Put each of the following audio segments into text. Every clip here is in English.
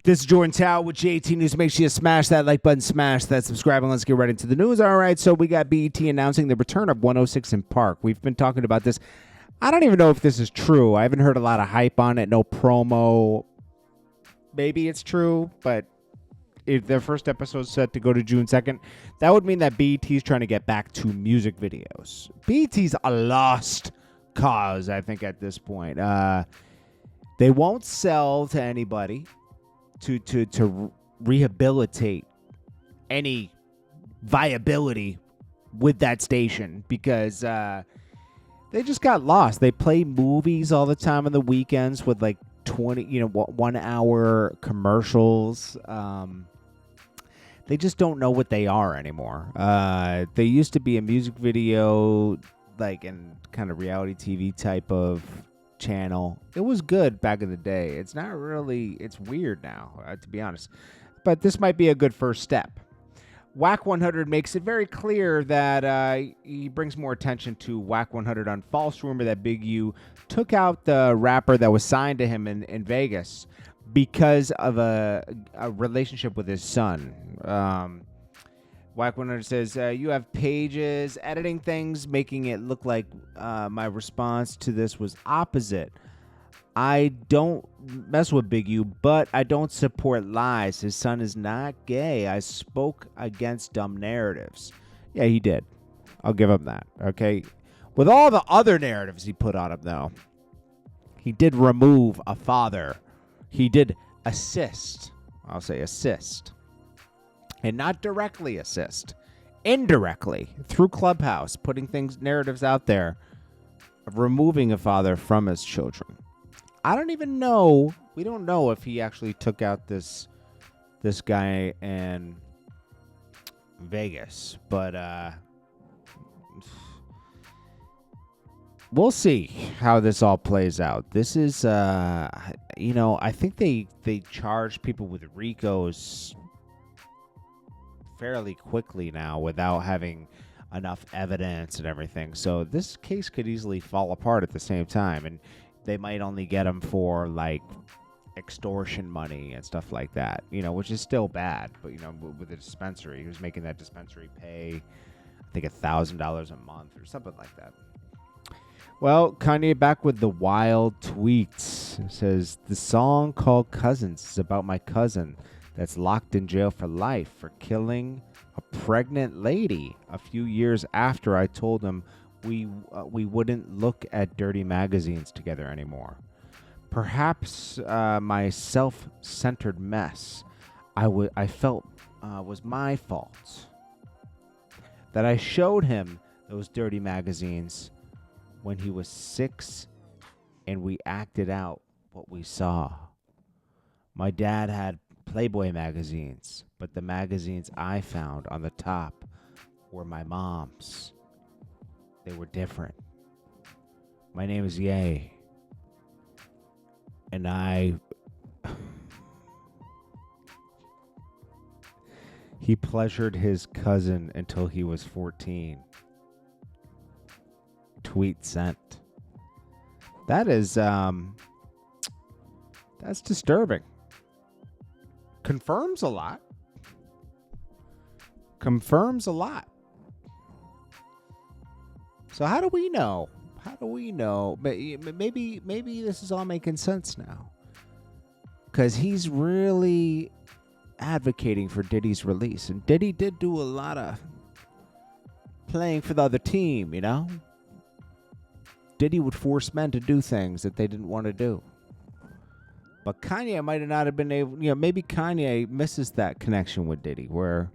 This is Jordan Tower with JT News. Make sure you smash that like button, smash that subscribe, and let's get right into the news. All right, so we got BET announcing the return of 106 in Park. We've been talking about this. I don't even know if this is true. I haven't heard a lot of hype on it, no promo. Maybe it's true, but if their first episode is set to go to June 2nd, that would mean that BET is trying to get back to music videos. BET's a lost cause, I think, at this point. They won't sell to anybody to rehabilitate any viability with that station because they just got lost. They play movies all the time on the weekends with like 1 hour commercials. They just don't know what they are anymore. They used to be a music video, like, and kind of reality TV type of channel. It was good back in the day. It's not really. It's weird now, to be honest. But this might be a good first step. Wack 100 makes it very clear that he brings more attention to Wack 100 on false rumor that Big U took out the rapper that was signed to him in Vegas because of a relationship with his son. Wack 100 says, you have pages editing things, making it look like my response to this was opposite. I don't mess with Big U, but I don't support lies. His son is not gay. I spoke against dumb narratives. Yeah, he did. I'll give him that, okay? With all the other narratives he put on him, though, he did remove a father. He did assist. I'll say assist. And not directly assist. Indirectly, through Clubhouse, putting narratives out there of removing a father from his children. I don't even know. We don't know if he actually took out this guy in Vegas, but we'll see how this all plays out. This is, I think they charge people with RICOs fairly quickly now without having enough evidence and everything. So this case could easily fall apart at the same time, and they might only get him for like extortion money and stuff like that, which is still bad. But, with the dispensary, he was making that dispensary pay, I think, $1,000 a month or something like that. Well, Kanye back with the wild tweets. It says, the song called Cousins is about my cousin that's locked in jail for life for killing a pregnant lady a few years after I told him we wouldn't look at dirty magazines together anymore. Perhaps my self-centered mess I felt was my fault. That I showed him those dirty magazines when he was 6 and we acted out what we saw. My dad had Playboy magazines, but the magazines I found on the top were my mom's. They were different. My name is Ye. And he pleasured his cousin until he was 14. Tweet sent. That is, that's disturbing. Confirms a lot. So how do we know? Maybe this is all making sense now. Because he's really advocating for Diddy's release. And Diddy did do a lot of playing for the other team, Diddy would force men to do things that they didn't want to do. But Kanye might not have been able, maybe Kanye misses that connection with Diddy where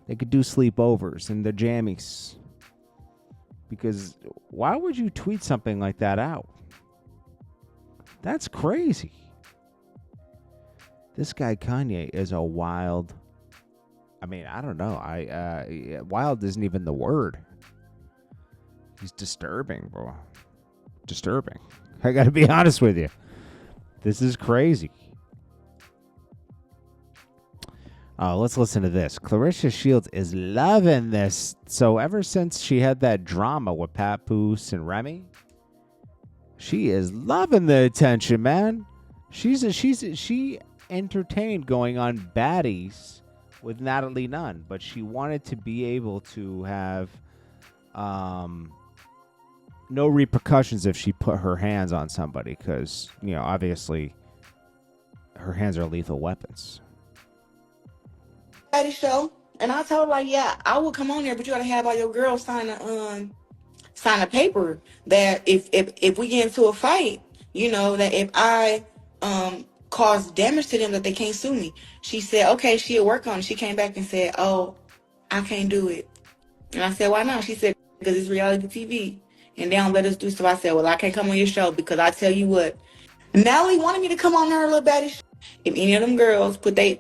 they could do sleepovers in the jammies. Because why would you tweet something like that out? That's crazy. This guy Kanye is a wild. I mean, I don't know. Wild isn't even the word. He's disturbing, bro. Disturbing. I got to be honest with you. This is crazy. Let's listen to this. Claressa Shields is loving this. So ever since she had that drama with Papoose and Remy, she is loving the attention, man. She entertained going on baddies with Natalie Nunn, but she wanted to be able to have no repercussions if she put her hands on somebody because, obviously her hands are lethal weapons. Daddy show, and I told her like, yeah, I will come on there, but you gotta have all your girls sign a paper that if we get into a fight, that if I cause damage to them, that they can't sue me. She said, okay, she'll work on it. She came back and said, oh, I can't do it. And I said, why not? She said, because it's reality TV and they don't let us do stuff. I said, well, I can't come on your show because I tell you what, Natalie wanted me to come on her little baddie show. If any of them girls put their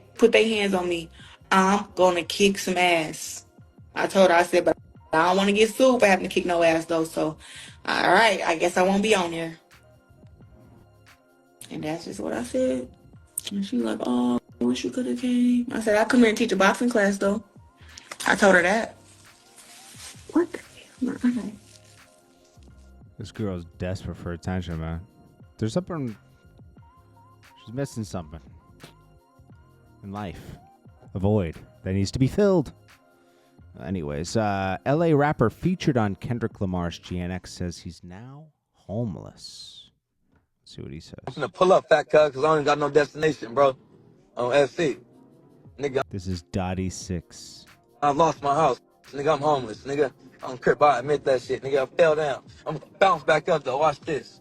hands on me, I'm gonna kick some ass. I told her, I said, but I don't want to get sued for having to kick no ass though. So, all right, I guess I won't be on there. And that's just what I said. And she was like, oh, I wish you could have came. I said, I'll come here and teach a boxing class though. I told her that. What the hell? Okay. This girl's desperate for attention, man. There's something. She's missing something in life. A void that needs to be filled. Anyways, LA rapper featured on Kendrick Lamar's THNKS says he's now homeless. Let's see what he says. I'm gonna pull up, fat cuz, because I ain't got no destination, bro. On SC. Nigga. This is Dottie 6. I lost my house. Nigga, I'm homeless. Nigga, I'm crip. I admit that shit. Nigga, I fell down. I'm gonna bounce back up, though. Watch this.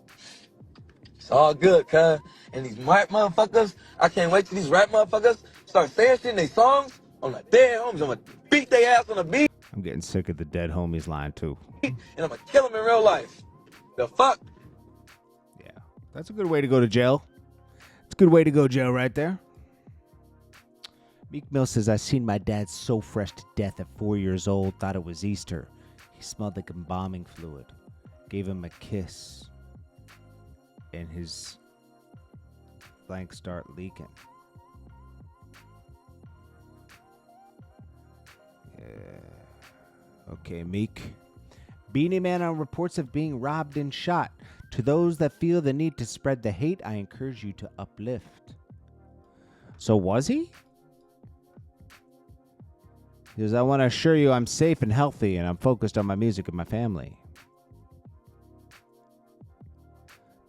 It's all good, cuz. And these rap motherfuckers, I can't wait till these rap motherfuckers start saying shit in their songs. I'm like, dead homies. I'm gonna beat their ass on the beat. I'm getting sick of the dead homies line, too. And I'm gonna kill them in real life. The fuck? Yeah, that's a good way to go to jail. It's a good way to go to jail right there. Meek Mill says, I seen my dad so fresh to death at 4 years old, thought it was Easter. He smelled like embalming fluid. Gave him a kiss. And his blank start leaking. Yeah. Okay, Meek. Beanie Man on reports of being robbed and shot. To those that feel the need to spread the hate, I encourage you to uplift. So was he? He says, I want to assure you I'm safe and healthy and I'm focused on my music and my family.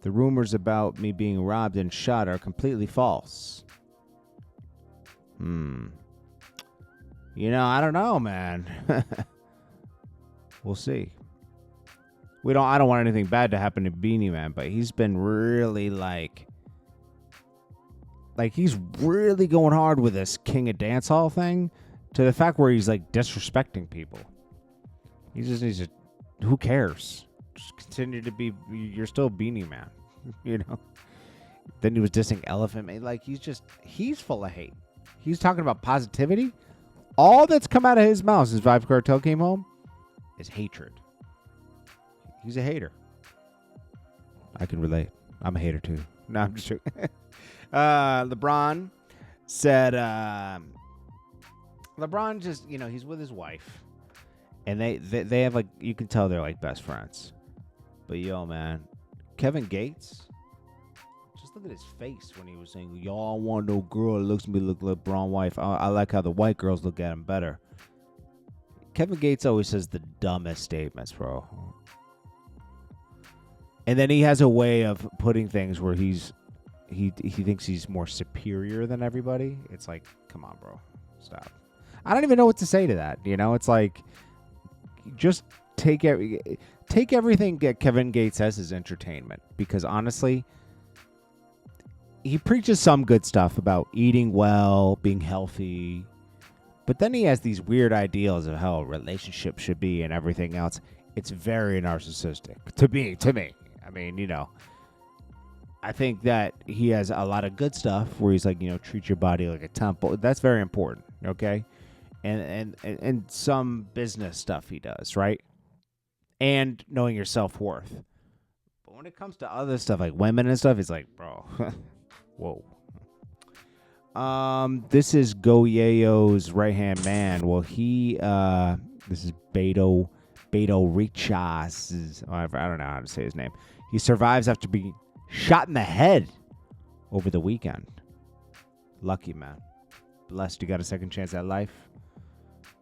The rumors about me being robbed and shot are completely false. I don't know, man. We'll see. I don't want anything bad to happen to Beanie Man, but he's been really like he's really going hard with this King of Dancehall thing to the fact where he's like disrespecting people. He just needs to, who cares? Just continue to be, you're still Beanie Man, Then he was dissing Elephant Man. Like, he's full of hate. He's talking about positivity. All that's come out of his mouth since Vibe Cartel came home is hatred. He's a hater. I can relate. I'm a hater too. No, I'm just joking. LeBron said, LeBron just, he's with his wife. And they have, like, you can tell they're, like, best friends. But, yo, man, Kevin Gates, just look at his face when he was saying, y'all want no girl that looks at me look like LeBron's wife. I like how the white girls look at him better. Kevin Gates always says the dumbest statements, bro. And then he has a way of putting things where he thinks he's more superior than everybody. It's like, come on, bro. Stop. I don't even know what to say to that. It's like, just take everything that Kevin Gates says as entertainment. Because honestly, he preaches some good stuff about eating well, being healthy. But then he has these weird ideals of how a relationship should be and everything else. It's very narcissistic to me. I mean, I think that he has a lot of good stuff where he's like, treat your body like a temple. That's very important, okay? And some business stuff he does, right? And knowing your self-worth. But when it comes to other stuff like women and stuff, it's like, bro, whoa. This is Goyeo's right-hand man. Well, this is Beto Richas. I don't know how to say his name. He survives after being shot in the head over the weekend. Lucky, man. Blessed you got a second chance at life.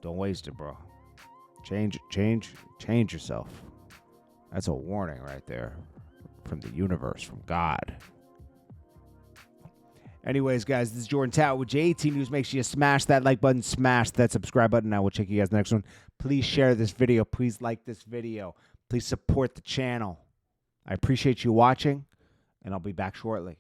Don't waste it, bro. Change yourself. That's a warning right there from the universe, from God. Anyways, guys, this is Jordan Tower with JT News. Make sure you smash that like button, smash that subscribe button. I will check you guys next one. Please share this video. Please like this video. Please support the channel. I appreciate you watching, and I'll be back shortly.